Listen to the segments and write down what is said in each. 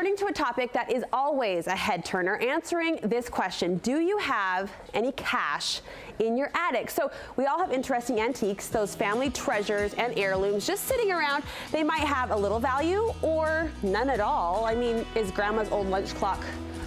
turning to a topic that is always a head turner, answering this question: do you have any cash in your attic? So we all have interesting antiques, those family treasures and heirlooms just sitting around. They might have a little value or none at all. I mean, is grandma's old lunch clock,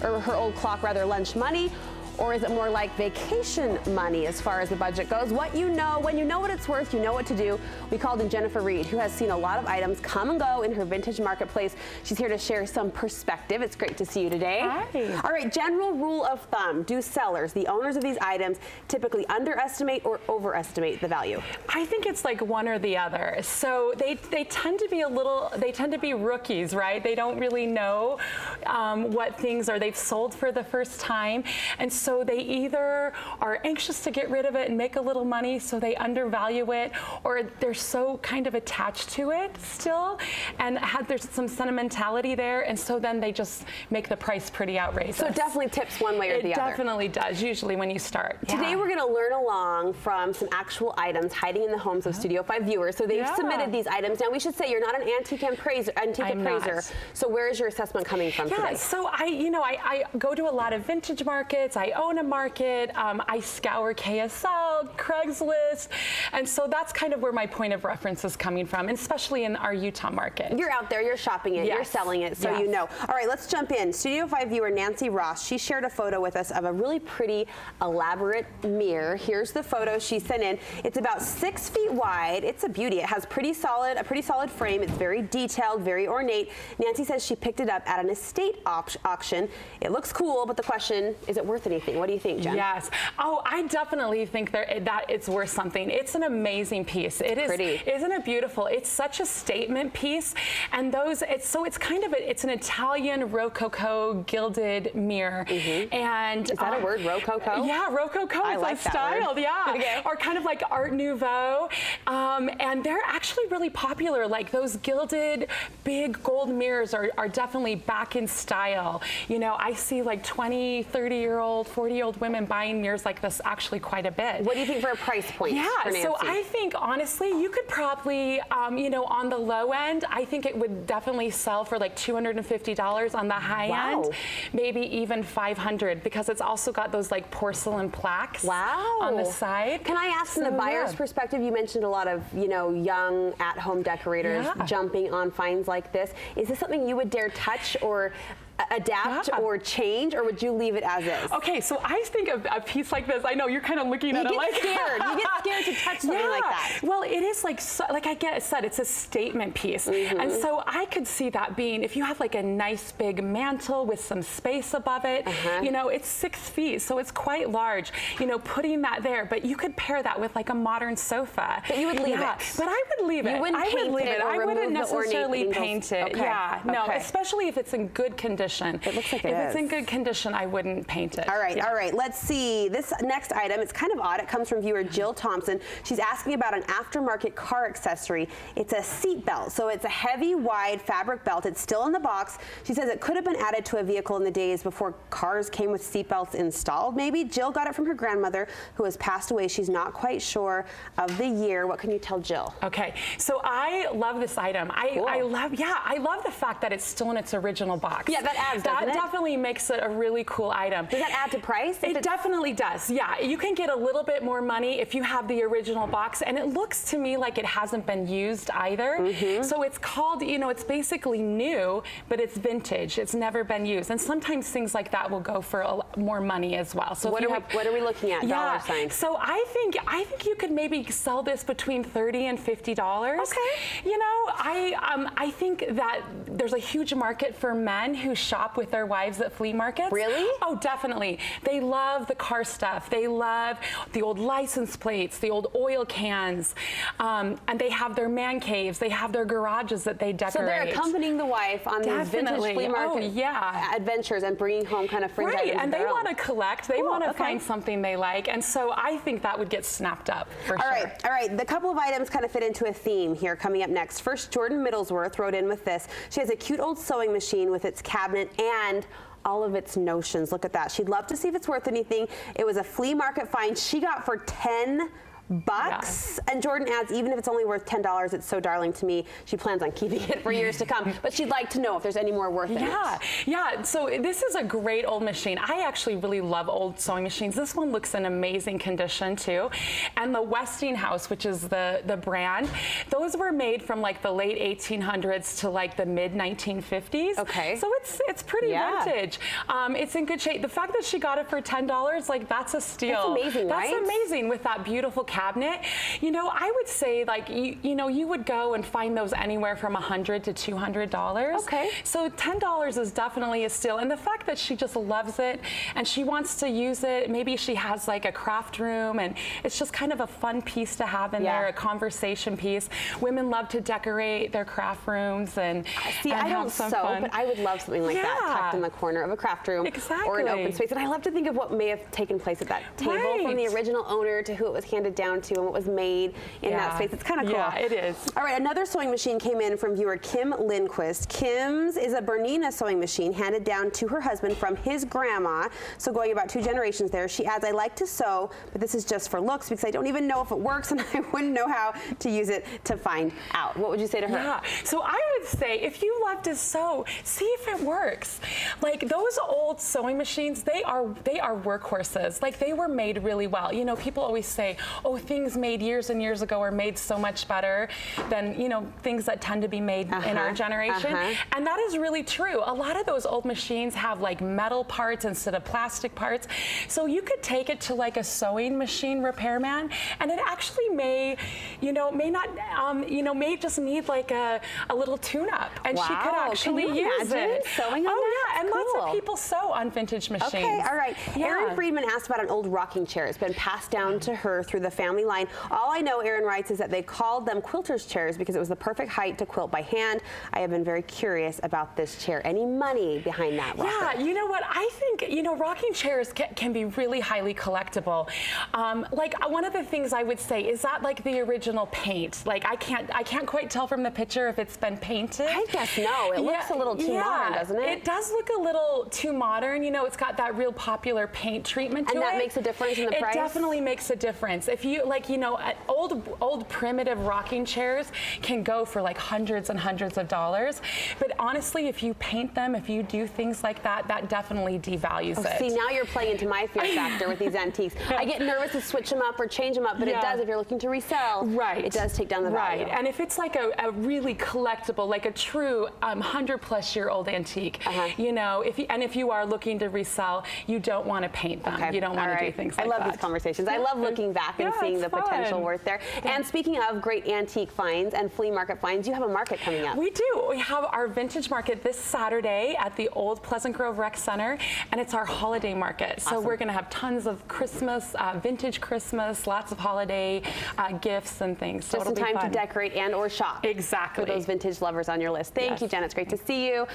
or her old clock rather, lunch money? Or is it more like vacation money as far as the budget goes? What you know, when you know what it's worth, you know what to do. We called in Jennifer Reed, who has seen a lot of items come and go in her vintage marketplace. She's here to share some perspective. It's great to see you today. Hi. All right, general rule of thumb. Do sellers, the owners of these items, typically underestimate or overestimate the value? I think it's like one or the other. So they tend to be they tend to be rookies, right? They don't really know what things are. They've sold for the first time. And so they either are anxious to get rid of it and make a little money, so they undervalue it, or they're so kind of attached to it still, and there's some sentimentality there, and so then they just make the price pretty outrageous. So it definitely tips one way or the other. It definitely does, usually when you start. Today we're going to learn along from some actual items hiding in the homes of Studio 5 viewers. So they've submitted these items. Now we should say you're not an antique appraiser. Not. So where is your assessment coming from today? So I go to a lot of vintage markets. I own a market. I scour KSL, Craigslist, and so that's kind of where my point of reference is coming from, and especially in our Utah market. You're out there, you're shopping it, you're selling it, so you know. All right, let's jump in. Studio 5 viewer Nancy Ross, she shared a photo with us of a really pretty, elaborate mirror. Here's the photo she sent in. It's about 6 feet wide. It's a beauty. It has a pretty solid frame. It's very detailed, very ornate. Nancy says she picked it up at an estate auction. It looks cool, but the question, is it worth anything? What do you think, Jen? Yes. Oh, I definitely think that it's worth something. It's an amazing piece. It is pretty. Isn't it beautiful? It's such a statement piece, and it's kind of it's an Italian Rococo gilded mirror. And is that a word, Rococo? Yeah, Rococo. I is like a style. Word. Yeah. Okay. Or kind of like Art Nouveau, and they're actually really popular. Like those gilded big gold mirrors are definitely back in style. You know, I see like 20, 30-year-old, 40-year-old women buying mirrors like this actually quite a bit. What do you think for a price point? Yeah, so I think honestly you could probably, you know, on the low end, I think it would definitely sell for like $250. On the high end, maybe even $500, because it's also got those like porcelain plaques on the side. Can I ask, from the buyer's perspective, you mentioned a lot of, you know, young at-home decorators jumping on finds like this. Is this something you would dare touch or adapt or change, or would you leave it as is? Okay, so I think of a piece like this. I know you're kind of looking at it like scared. You get scared to touch something like that. Well, it is like I said, it's a statement piece, and so I could see that being, if you have like a nice big mantle with some space above it. You know, it's 6 feet, so it's quite large. You know, putting that there, but you could pair that with like a modern sofa. But you would leave it. But I would leave it. You wouldn't paint it. I wouldn't necessarily paint it. Yeah, no, especially if it's in good condition. It looks like it is. If it's in good condition, I wouldn't paint it. All right, let's see. This next item, it's kind of odd. It comes from viewer Jill Thompson. She's asking about an aftermarket car accessory. It's a seat belt. So it's a heavy, wide fabric belt. It's still in the box. She says it could have been added to a vehicle in the days before cars came with seat belts installed, maybe. Jill got it from her grandmother, who has passed away. She's not quite sure of the year. What can you tell Jill? Okay, so I love this item. I love the fact that it's still in its original box. Yeah, that adds, that definitely makes it a really cool item. Does that add to price? It definitely does. Yeah, you can get a little bit more money if you have the original box, and it looks to me like it hasn't been used either. So it's called, you know, it's basically new, but it's vintage. It's never been used, and sometimes things like that will go for more money as well. So what are we looking at? Dollar signs. So I think you could maybe sell this between $30 and $50. Okay. You know, I think that there's a huge market for men who shop with their wives at flea markets. Really? Oh, definitely. They love the car stuff. They love the old license plates, the old oil cans, and they have their man caves. They have their garages that they decorate. So they're accompanying the wife on these vintage flea market adventures and bringing home kind of fringe items. And they want to collect. They want to find something they like, and so I think that would get snapped up for sure. All right. The couple of items kind of fit into a theme here coming up next. First, Jordan Middlesworth wrote in with this. She has a cute old sewing machine with its cabinet and all of its notions. Look at that. She'd love to see if it's worth anything. It was a flea market find she got for $10. And Jordan adds, even if it's only worth $10, it's so darling to me. She plans on keeping it for years to come, but she'd like to know if there's any more worth it. Yeah, so this is a great old machine. I actually really love old sewing machines. This one looks in amazing condition too. And the Westinghouse, which is the brand, those were made from like the late 1800s to like the mid 1950s. Okay. So it's pretty vintage. It's in good shape. The fact that she got it for $10, like that's a steal. That's amazing, right? That's amazing with that beautiful cabinet. You know, I would say like, you know, you would go and find those anywhere from $100 to $200. Okay. So $10 is definitely a steal. And the fact that she just loves it and she wants to use it, maybe she has like a craft room and it's just kind of a fun piece to have in there, a conversation piece. Women love to decorate their craft rooms and I don't have some sew, fun. but I would love something like that tucked in the corner of a craft room or an open space. And I love to think of what may have taken place at that table from the original owner to who it was handed down to and what was made in that space. It's kind of cool. Yeah, it is. All right, another sewing machine came in from viewer Kim Lindquist. Kim's is a Bernina sewing machine handed down to her husband from his grandma. So going about 2 generations there. She adds, I like to sew, but this is just for looks because I don't even know if it works and I wouldn't know how to use it to find out. What would you say to her? Yeah, so I would say if you love to sew, see if it works. Like those old sewing machines, they are workhorses. Like they were made really well. You know, people always say, oh, things made years and years ago are made so much better than, you know, things that tend to be made in our generation. And that is really true. A lot of those old machines have like metal parts instead of plastic parts. So you could take it to like a sewing machine repairman and it actually may just need like a little tune-up and she could actually use it. Sewing on that? And lots of people sew on vintage machines. Okay, all right. Erin Friedman asked about an old rocking chair. It's been passed down to her through the family line. All I know, Erin writes, is that they called them quilter's chairs because it was the perfect height to quilt by hand. I have been very curious about this chair. Any money behind that rocker? Yeah, you know what? I think, you know, rocking chairs can be really highly collectible. Like one of the things I would say is that like the original paint. Like I can't quite tell from the picture if it's been painted. I guess no. It looks a little too modern, doesn't it? It does look a little too modern. You know, it's got that real popular paint treatment to it. And that makes a difference in the price? It definitely makes a difference. If you, like, you know, old primitive rocking chairs can go for like hundreds and hundreds of dollars. But honestly, if you paint them, if you do things like that, that definitely devalues it. See, now you're playing into my fear factor with these antiques. I get nervous to switch them up or change them up, but it does, if you're looking to resell, it does take down the value. And if it's like a really collectible, like a true 100-plus-year-old antique, you know, if you are looking to resell, you don't want to paint them. You don't want to do things like that. I love these conversations. I love looking back and seeing the potential worth there. And speaking of great antique finds and flea market finds, you have a market coming up. We do. We have our vintage market this Saturday at the old Pleasant Grove Rec Center, and it's our holiday market. So we're going to have tons of Christmas, vintage Christmas, lots of holiday gifts and things. So just in time to decorate and or shop. Exactly. For those vintage lovers on your list. Thank you, Jen. It's great to see you.